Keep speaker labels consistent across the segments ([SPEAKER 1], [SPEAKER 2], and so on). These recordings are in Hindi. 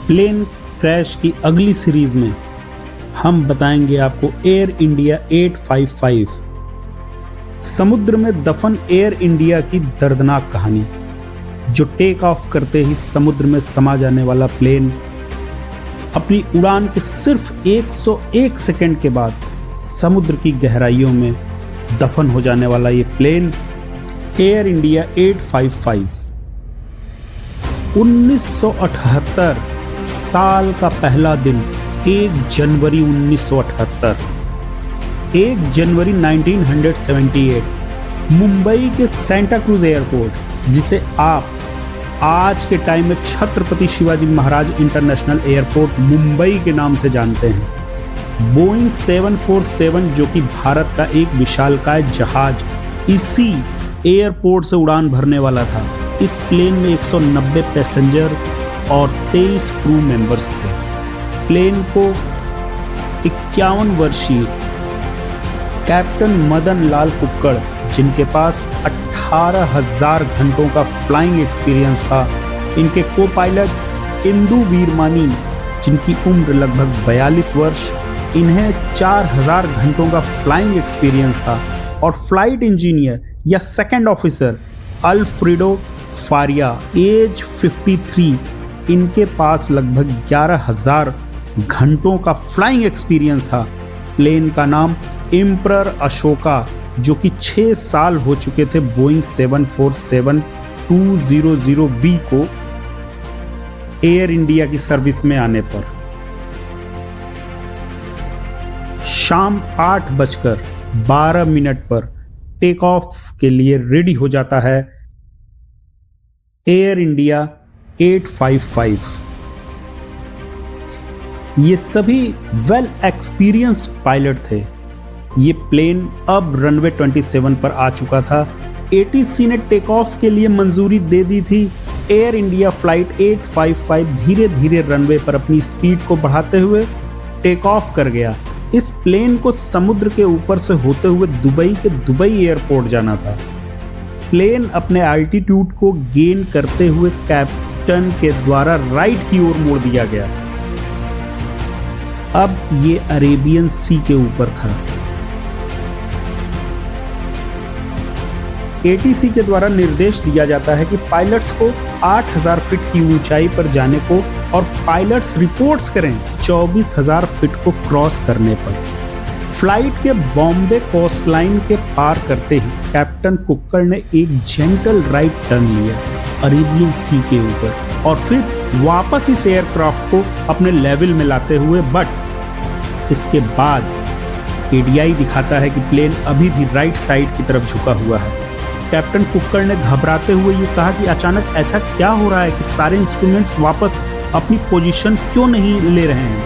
[SPEAKER 1] प्लेन क्रैश की अगली सीरीज में हम बताएंगे आपको एयर इंडिया 855, समुद्र में दफन एयर इंडिया की दर्दनाक कहानी। जो टेक ऑफ करते ही समुद्र में समा जाने वाला प्लेन, अपनी उड़ान के सिर्फ 101 सेकंड के बाद समुद्र की गहराइयों में दफन हो जाने वाला ये प्लेन एयर इंडिया 855 1978 साल का पहला दिन 1 जनवरी 1978, 1 जनवरी 1978 मुंबई के सेंटा क्रूज एयरपोर्ट, जिसे आप आज के टाइम में छत्रपति शिवाजी महाराज इंटरनेशनल एयरपोर्ट मुंबई के नाम से जानते हैं। बोइंग 747 जो कि भारत का एक विशालकाय जहाज इसी एयरपोर्ट से उड़ान भरने वाला था। इस प्लेन में 190 पैसेंजर और 23 क्रू मेंबर्स थे। प्लेन को 51 वर्षीय कैप्टन मदन लाल कुक्कड़, जिनके पास 18,000 घंटों का फ्लाइंग एक्सपीरियंस था, इनके को पायलट इंदु वीरमानी, जिनकी उम्र लगभग 42 वर्ष, इन्हें 4,000 घंटों का फ्लाइंग एक्सपीरियंस था, और फ्लाइट इंजीनियर या second officer Alfredo Faria, age 53, इनके पास लगभग 11,000 घंटों का फ्लाइंग एक्सपीरियंस था। प्लेन का नाम एम्परर अशोका, जो कि 6 साल हो चुके थे बोइंग 747-200B को एयर इंडिया की सर्विस में आने पर। शाम 8:12 पर टेक ऑफ के लिए रेडी हो जाता है एयर इंडिया 855। ये सभी वेल एक्सपीरियंस्ड पायलट थे। ये प्लेन अब रनवे 27 पर आ चुका था। ATC ने टेक ऑफ के लिए मंजूरी दे दी थी। एयर इंडिया फ्लाइट 855 धीरे धीरे रनवे पर अपनी स्पीड को बढ़ाते हुए टेक ऑफ कर गया। इस प्लेन को समुद्र के ऊपर से होते हुए दुबई के दुबई एयरपोर्ट जाना था। प्लेन अपने एल्टीट्यूड को गेन करते हुए कैप्टन के द्वारा राइट की ओर मोड़ दिया गया। अब ये अरेबियन सी के ऊपर था। ATC के द्वारा निर्देश दिया जाता है कि पायलट्स को 8,000 फीट की ऊंचाई पर जाने को, और पायलट्स रिपोर्ट्स करें 24,000 फीट को क्रॉस करने पर। फ्लाइट के बॉम्बे कोस्ट लाइन के पार करते ही कैप्टन कुक्कड़ ने एक जेंटल राइट टर्न लिया अरेबियन सी के ऊपर, और फिर वापस इस एयरक्राफ्ट को अपने लेवल में लाते हुए, बट इसके बाद ADI दिखाता है कि प्लेन अभी भी राइट साइड की तरफ झुका हुआ है। कैप्टन कुक्कड़ ने घबराते हुए ये कहा कि अचानक ऐसा क्या हो रहा है कि सारे इंस्ट्रूमेंट्स वापस अपनी पोजीशन क्यों नहीं ले रहे हैं।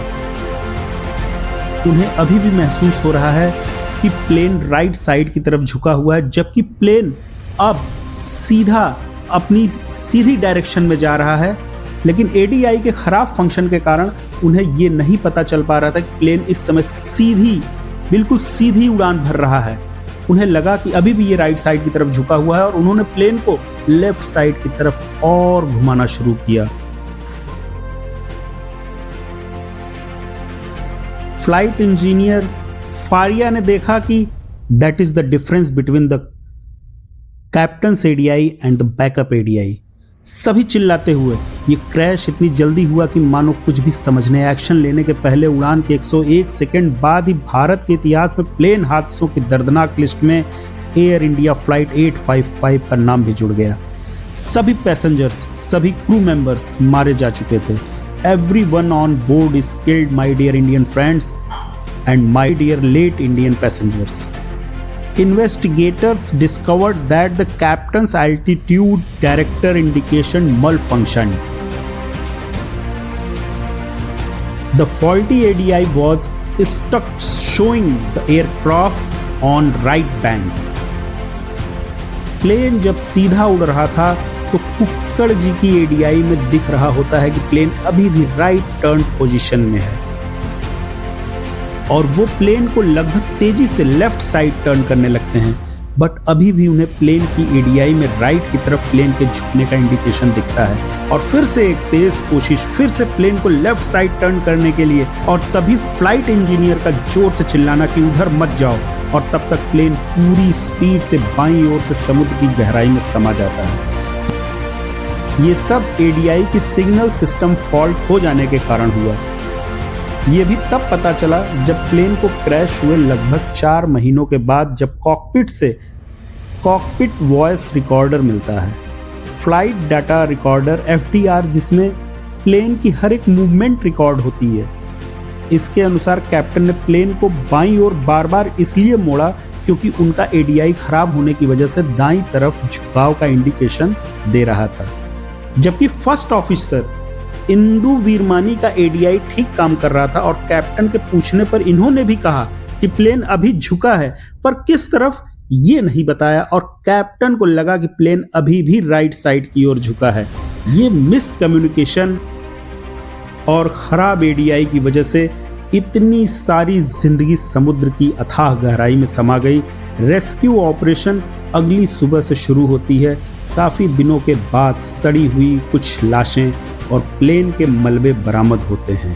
[SPEAKER 1] उन्हें अभी भी महसूस हो रहा है कि प्लेन राइट साइड की तरफ झुका हुआ है, जबकि प्लेन अब सीधा अपनी सीधी डायरेक्शन में जा रहा है। लेकिन ADI के खराब फंक्शन के कारण उन्हें ये नहीं पता चल पा रहा था कि प्लेन इस समय बिल्कुल सीधी उड़ान भर रहा है। उन्हें लगा कि अभी भी ये राइट साइड की तरफ झुका हुआ है, और उन्होंने प्लेन को लेफ्ट साइड की तरफ और घुमाना शुरू किया। फ्लाइट इंजीनियर फारिया ने देखा कि that is the difference between the captains ADI and the backup ADI। सभी चिल्लाते हुए, ये क्रैश इतनी जल्दी हुआ कि मानो कुछ भी समझने, एक्शन लेने के पहले उड़ान के 101 सेकंड बाद ही भारत के इतिहास में प्लेन हादसों की दर्दनाक लिस्ट में एयर इंडिया फ्लाइट 855 का नाम भी जुड़ गया। सभी पैसेंजर्स, सभी क्रू मेंबर्स मारे जा चुके थे। Everyone on board is killed, my dear Indian friends and my dear late Indian passengers. Investigators discovered that the captain's altitude director indication malfunctioned. The faulty ADI was stuck, showing the aircraft on right bank. Plane जब सीधा उड़ रहा था तो कुक्कड़ जी की ADI में दिख रहा होता है कि प्लेन अभी भी राइट टर्न पोजीशन में है, और वो प्लेन को लगभग तेजी से लेफ्ट साइड टर्न करने लगते हैं। बट अभी भी उन्हें प्लेन की एडीआई में राइट की तरफ प्लेन के झुकने का इंडिकेशन दिखता है। और फिर से एक तेज कोशिश, फिर से प्लेन को लेफ्ट साइड टर्न करने के लिए, और तभी फ्लाइट इंजीनियर का जोर से चिल्लाना कि उधर मत जाओ, और तब तक प्लेन पूरी स्पीड से बाईं ओर से समुद्र की गहराई में समा जाता है। ये सब एडीआई की सिग्नल सिस्टम फॉल्ट हो जाने के कारण हुआ। ये भी तब पता चला जब प्लेन को क्रैश हुए लगभग 4 महीनों के बाद, जब कॉकपिट से कॉकपिट वॉइस रिकॉर्डर मिलता है, फ्लाइट डाटा रिकॉर्डर FDR, जिसमें प्लेन की हर एक मूवमेंट रिकॉर्ड होती है। इसके अनुसार कैप्टन ने प्लेन को बाईं ओर बार बार इसलिए मोड़ा क्योंकि उनका एडीआई खराब होने की वजह से दाईं तरफ झुकाव का इंडिकेशन दे रहा था, जबकि फर्स्ट ऑफिसर इंदु वीरमानी का एडीआई ठीक काम कर रहा था। और कैप्टन के पूछने पर इन्होंने भी कहा कि प्लेन अभी झुका है, पर किस तरफ ये नहीं बताया, और कैप्टन को लगा कि प्लेन अभी भी राइट साइड की ओर झुका है। ये मिसकम्युनिकेशन और खराब एडीआई की वजह से इतनी सारी जिंदगी समुद्र की अथाह गहराई में समा गई। रेस्क्यू ऑपरेशन अगली सुबह से शुरू होती है। काफी दिनों के बाद सड़ी हुई कुछ लाशें और प्लेन के मलबे बरामद होते हैं।